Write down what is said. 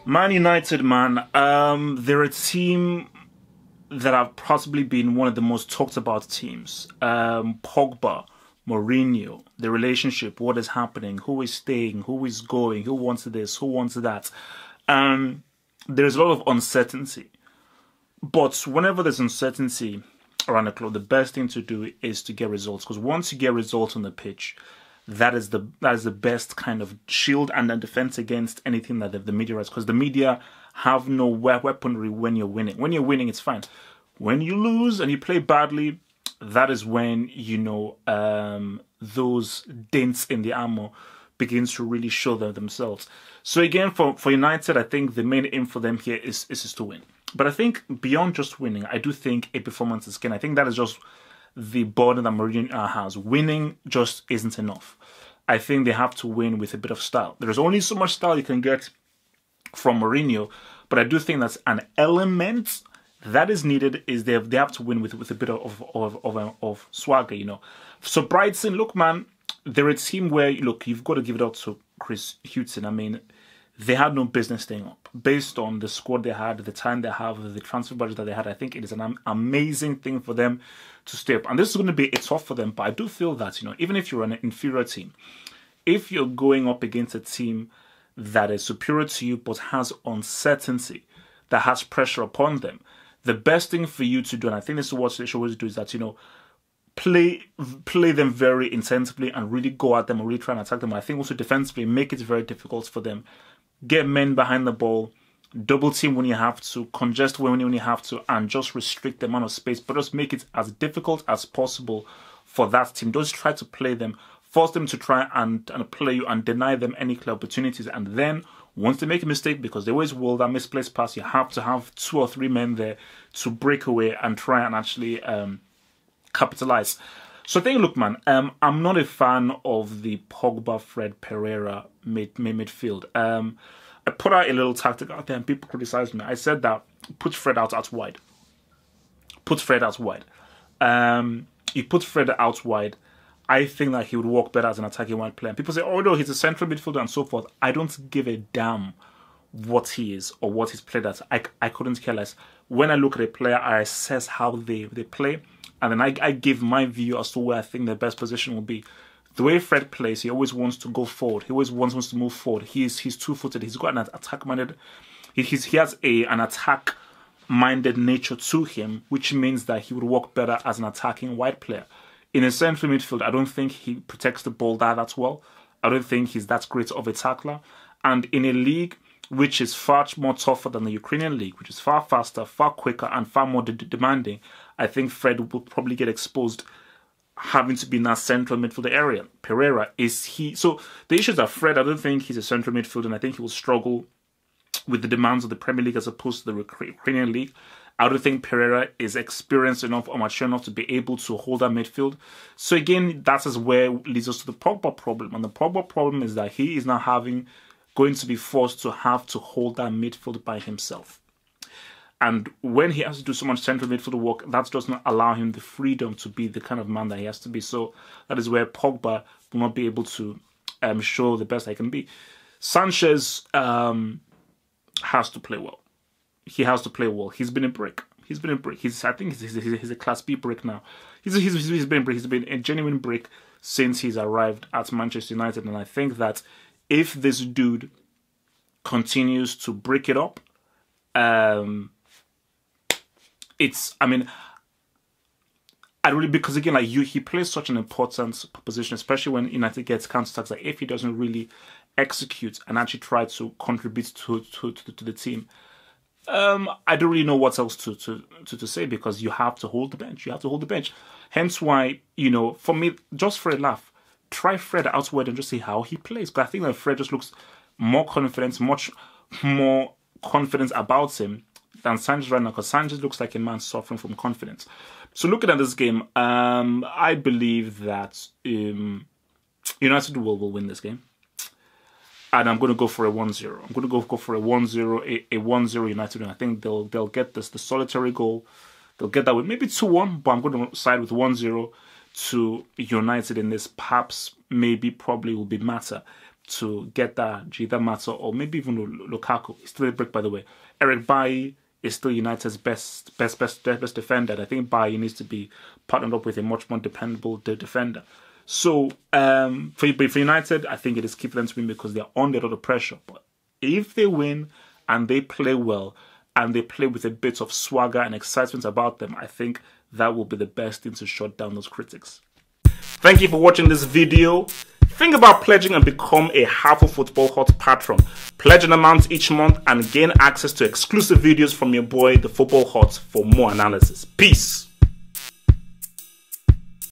Man United, man, they're a team that have possibly been one of the most talked about teams. Pogba, Mourinho, the relationship, what is happening, who is staying, who is going, who wants this, who wants that. There's a lot of uncertainty. But whenever there's uncertainty around the club, the best thing to do is to get results. Because once you get results on the pitch, that is the best kind of shield and then defense against anything that the media has. Because the media have no weaponry when you're winning. When you're winning, it's fine. When you lose and you play badly, that is when, you know, those dents in the armor begins to really show themselves. So again, for United, I think the main aim for them here is to win. But I think beyond just winning, I do think a performance is king. I think that is just the burden that Mourinho has. Winning just isn't enough. I think they have to win with a bit of style. There's only so much style you can get from Mourinho, but I do think that's an element that is needed. Is they have to win with a bit of swagger, you know. So Brighton, look, man, they're a team where look, you've got to give it up to Chris Hughton. I mean, they had no business staying up based on the squad they had, the time they have, the transfer budget that they had. I think it is an amazing thing for them to stay up. And this is going to be tough for them. But I do feel that, you know, even if you're an inferior team, if you're going up against a team that is superior to you but has uncertainty, that has pressure upon them, the best thing for you to do, and I think this is what they should always do, is that, you know, play them very intensively and really go at them and really try and attack them. I think also defensively, make it very difficult for them. Get men behind the ball, double team when you have to, congest when you have to, and just restrict the amount of space, but just make it as difficult as possible for that team. Just try to play them, force them to try and play you and deny them any clear opportunities. And then once they make a mistake, because they always will, that misplaced pass, you have to have 2 or 3 men there to break away and try and actually capitalize. So I think, look, man, I'm not a fan of the Pogba, Fred, Pereira midfield. I put out a little tactic out there and people criticized me. I said that put Fred out wide. Put Fred out wide. You put Fred out wide, I think that he would work better as an attacking wide player. And people say, oh no, he's a central midfielder and so forth. I don't give a damn what he is or what he's played at. I couldn't care less. When I look at a player, I assess how they play. And then I give my view as to where I think their best position will be. The way Fred plays, he always wants to go forward. He always wants to move forward. He's two-footed. He's got an attack-minded... He has an attack-minded nature to him, which means that he would work better as an attacking wide player. In a central midfield, I don't think he protects the ball that well. I don't think he's that great of a tackler. And in a league which is far more tougher than the Ukrainian league, which is far faster, far quicker, and far more demanding, I think Fred will probably get exposed having to be in that central midfielder area. Pereira, is he... So the issue is that Fred, I don't think he's a central midfielder, and I think he will struggle with the demands of the Premier League as opposed to the Ukrainian league. I don't think Pereira is experienced enough or mature enough to be able to hold that midfield. So again, that is where leads us to the Pogba problem. And the Pogba problem is that he is now going to be forced to have to hold that midfield by himself. And when he has to do so much central midfield work, that does not allow him the freedom to be the kind of man that he has to be. So that is where Pogba will not be able to show the best he can be. Sanchez has to play well. He has to play well. He's been a brick. He's been a brick. I think he's a Class B brick now. He's been a brick. He's been a genuine brick since he's arrived at Manchester United. And I think that if this dude continues to break it up, because again, he plays such an important position, especially when United gets counter-attacks. Like if he doesn't really execute and actually try to contribute to the team, I don't really know what else to say, because you have to hold the bench. You have to hold the bench. Hence why, you know, for me, just for a laugh, try Fred outward and just see how he plays. Because I think that Fred just looks more confident, much more confidence about him than Sanchez right now, because Sanchez looks like a man suffering from confidence. So looking at this game, I believe that United will win this game. And I'm going to go for a 1-0. I'm going to go for a 1-0, a 1-0 United. And I think they'll get the solitary goal. They'll get that with maybe 2-1, but I'm going to side with 1-0 to United in this. Perhaps, maybe, probably will be Mata to get that Jida Mata or maybe even Lukaku. He's still a brick, by the way. Eric Bailly is still United's best defender. And I think Bailly needs to be partnered up with a much more dependable defender. So for United, I think it is key for them to win because they're under a lot of pressure. But if they win and they play well and they play with a bit of swagger and excitement about them, I think that will be the best thing to shut down those critics. Thank you for watching this video. Think about pledging and become a Harpo Football Hut patron. Pledge an amount each month and gain access to exclusive videos from your boy, the Football Hut, for more analysis. Peace.